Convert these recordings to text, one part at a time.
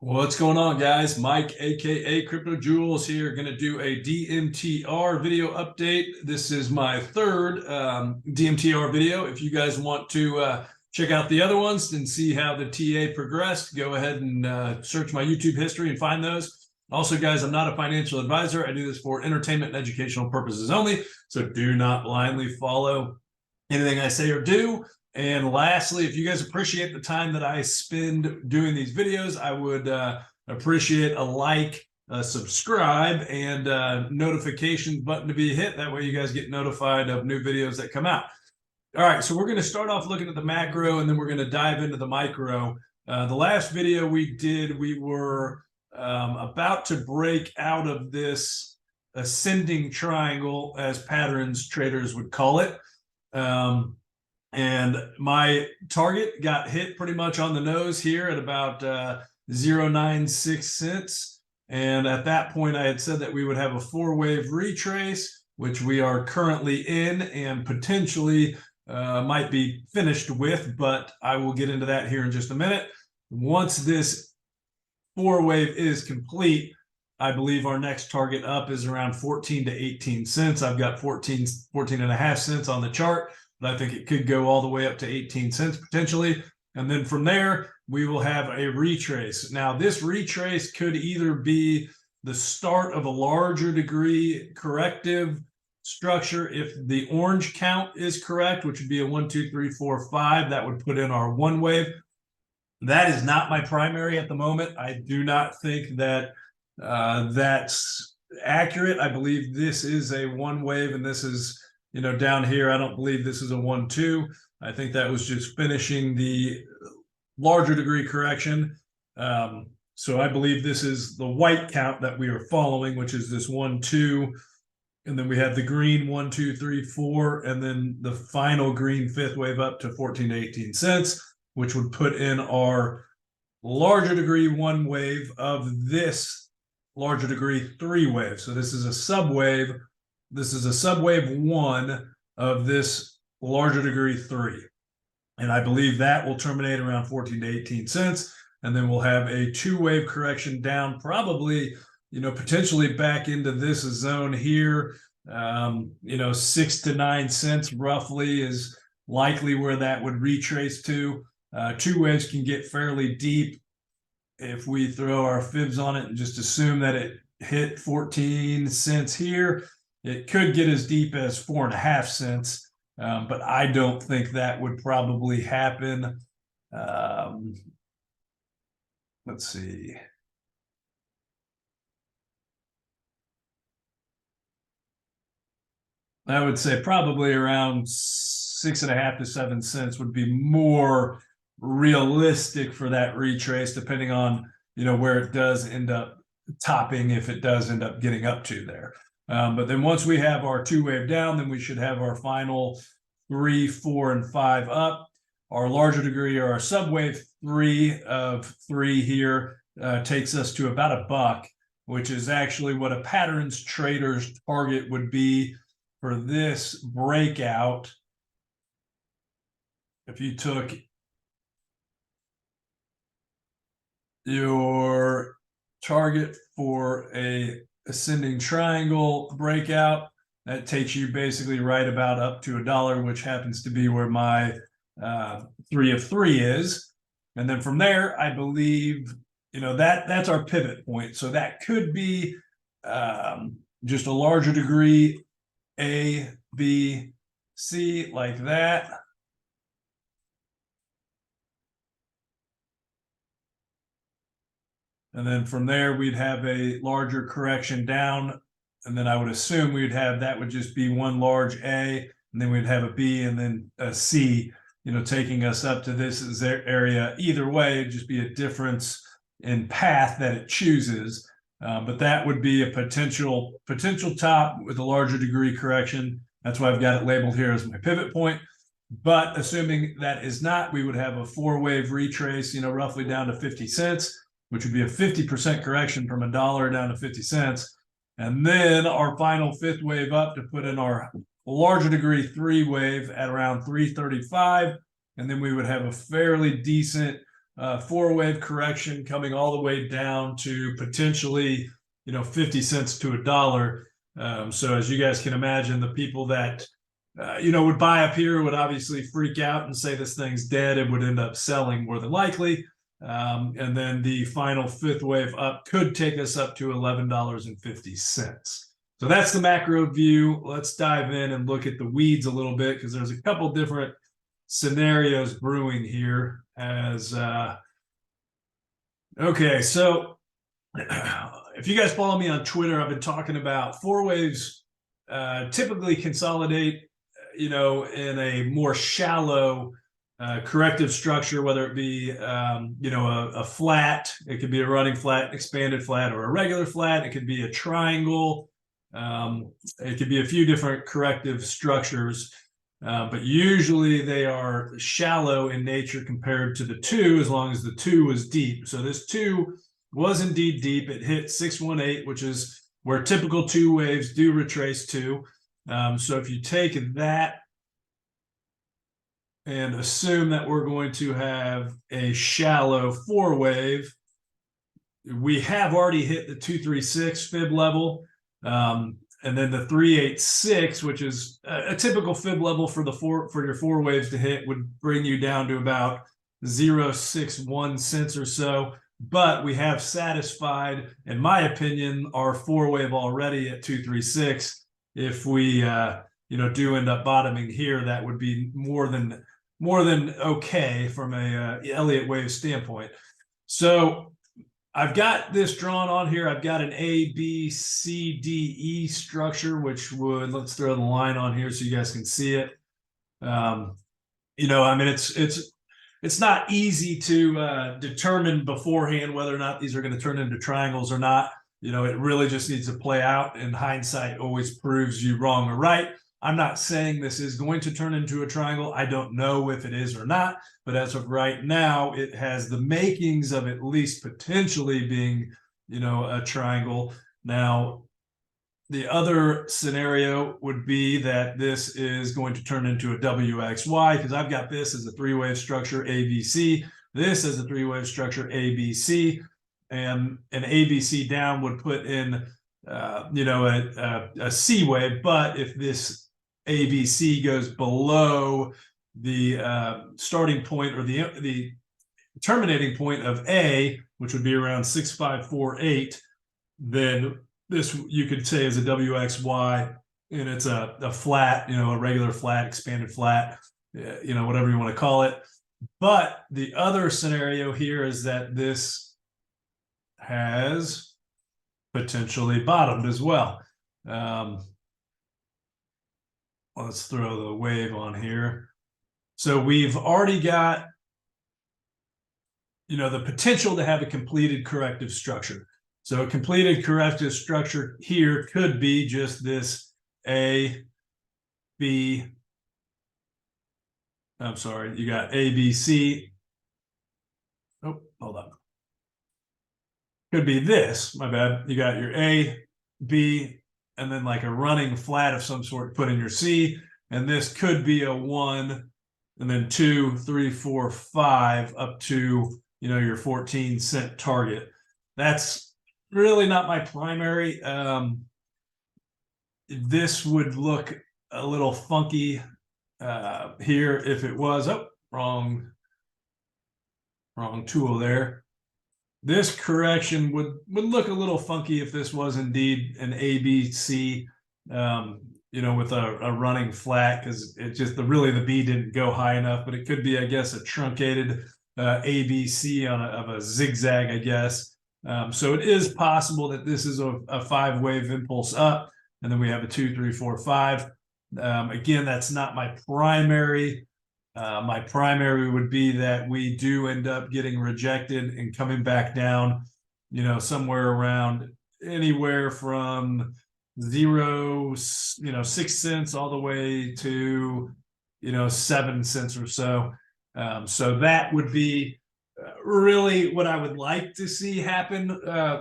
What's going on, guys? Mike, aka Crypto Jewels here, going to do a DMTR video update. This is my third DMTR video. If you guys want to check out the other ones and see how the TA progressed, go ahead and search my YouTube history and find those. Also, guys, I'm not a financial advisor. I do this for entertainment and educational purposes only, so do not blindly follow anything I say or do. And lastly, if you guys appreciate the time that I spend doing these videos, I would appreciate a like, subscribe, and notifications button to be hit. That way you guys get notified of new videos that come out. All right, so we're going to start off looking at the macro, and then we're going to dive into the micro. The last video we did, we were about to break out of this ascending triangle, as patterns traders would call it. And my target got hit pretty much on the nose here at about 0.96 cents. And at that point, I had said that we would have a four-wave retrace, which we are currently in and potentially might be finished with, but I will get into that here in just a minute. Once this four-wave is complete, I believe our next target up is around 14 to 18 cents. I've got 14 and a half cents on the chart. I think it could go all the way up to 18 cents potentially. And then from there, we will have a retrace. Now, this retrace could either be the start of a larger degree corrective structure. If the orange count is correct, which would be a 1, 2, 3, 4, 5, that would put in our one wave. That is not my primary at the moment. I do not think that that's accurate. I believe this is a one wave, and this is, you know, down here, I don't believe this is a 1-2. I think that was just finishing the larger degree correction. So I believe this is the white count that we are following, which is this 1-2. And then we have the green 1, 2, 3, 4, and then the final green fifth wave up to 14 to 18 cents, which would put in our larger degree one wave of this larger degree three wave. So this is a subwave. This is a subwave one of this larger degree three. And I believe that will terminate around 14 to 18 cents. And then we'll have a two-wave correction down, probably, you know, potentially back into this zone here. 6 to 9 cents roughly is likely where that would retrace to. Two waves can get fairly deep. If we throw our fibs on it and just assume that it hit 14 cents here, it could get as deep as 4.5 cents, but I don't think that would probably happen. Let's see. I would say probably around 6.5 to 7 cents would be more realistic for that retrace, depending on, you know, where it does end up topping, if it does end up getting up to there. But then once we have our two wave down, then we should have our final 3, 4, and 5 up. Our larger degree, or our subwave 3 of 3 here, takes us to about $1, which is actually what a patterns trader's target would be for this breakout. If you took your target for a ascending triangle breakout, that takes you basically right about up to $1, which happens to be where my 3 of 3 is. And then from there, I believe, you know, that's our pivot point. So that could be just a larger degree A, B, C, like that. And then from there, we'd have a larger correction down. And then I would assume we'd have, that would just be one large A, and then we'd have a B and then a C, you know, taking us up to this area. Either way, it'd just be a difference in path that it chooses. But that would be a potential top with a larger degree correction. That's why I've got it labeled here as my pivot point. But assuming that is not, we would have a four-wave retrace, you know, roughly down to 50 cents, which would be a 50% correction from $1 down to 50 cents. And then our final fifth wave up to put in our larger degree three wave at around 335. And then we would have a fairly decent 4-wave correction coming all the way down to potentially, 50 cents to $1. So as you guys can imagine, the people that, would buy up here would obviously freak out and say this thing's dead. It would end up selling more than likely. And then the final 5th wave up could take us up to $11.50. So that's the macro view. Let's dive in and look at the weeds a little bit, because there's a couple different scenarios brewing here. Okay, so if you guys follow me on Twitter, I've been talking about 4 waves typically consolidate, in a more shallow corrective structure, whether it be, a flat, it could be a running flat, expanded flat, or a regular flat. It could be a triangle. It could be a few different corrective structures, but usually they are shallow in nature compared to the 2, as long as the 2 was deep. So this 2 was indeed deep. It hit 618, which is where typical 2 waves do retrace to. So if you take that and assume that we're going to have a shallow 4 wave, we have already hit the 236 fib level. And then the 386, which is a typical fib level for your 4 waves to hit, would bring you down to about 0.61 cents or so. But we have satisfied, in my opinion, our 4 wave already at 236. If we do end up bottoming here, that would be more than okay from a Elliott Wave standpoint. So I've got this drawn on here. I've got an A, B, C, D, E structure, which would, let's throw the line on here so you guys can see it. It's not easy to determine beforehand whether or not these are going to turn into triangles or not. It really just needs to play out, and hindsight always proves you wrong or right. I'm not saying this is going to turn into a triangle. I don't know if it is or not, but as of right now, it has the makings of at least potentially being, a triangle. Now, the other scenario would be that this is going to turn into a WXY, because I've got this as a 3-wave structure, ABC. This as a 3-wave structure, ABC, and an ABC down would put in, a C wave. But if this ABC goes below the starting point, or the terminating point of A, which would be around 6548, then this you could say is a WXY, and it's a flat, a regular flat, expanded flat, whatever you want to call it. But the other scenario here is that this has potentially bottomed as well. Let's throw the wave on here. So we've already got, the potential to have a completed corrective structure. So a completed corrective structure here could be just this A, B. I'm sorry, you got A, B, C. Oh, hold on. Could be this, my bad. You got your A, B, and then like a running flat of some sort put in your C, and this could be a 1, and then 2, 3, 4, 5 up to your 14-cent target. That's really not my primary. This would look a little funky here if it was. Oh, wrong tool there. This correction would look a little funky if this was indeed an ABC, with a running flat, because it just the B didn't go high enough. But it could be, I guess, a truncated ABC of a zigzag, I guess. So it is possible that this is a 5-wave impulse up, and then we have a 2, 3, 4, 5. Again, that's not my primary. My primary would be that we do end up getting rejected and coming back down, somewhere around anywhere from 6 cents all the way to, 7 cents or so. So that would be really what I would like to see happen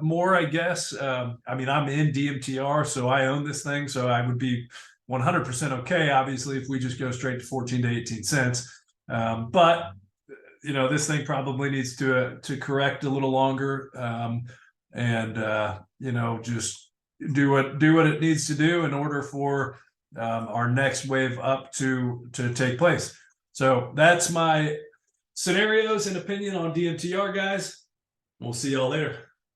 more, I guess. I'm in DMTR, so I own this thing, so I would be 100% okay, obviously, if we just go straight to 14 to 18 cents. But you know, this thing probably needs to correct a little longer, and you know, just do what it needs to do in order for our next wave up to take place. So that's my scenarios and opinion on DMTR, guys. We'll see y'all later.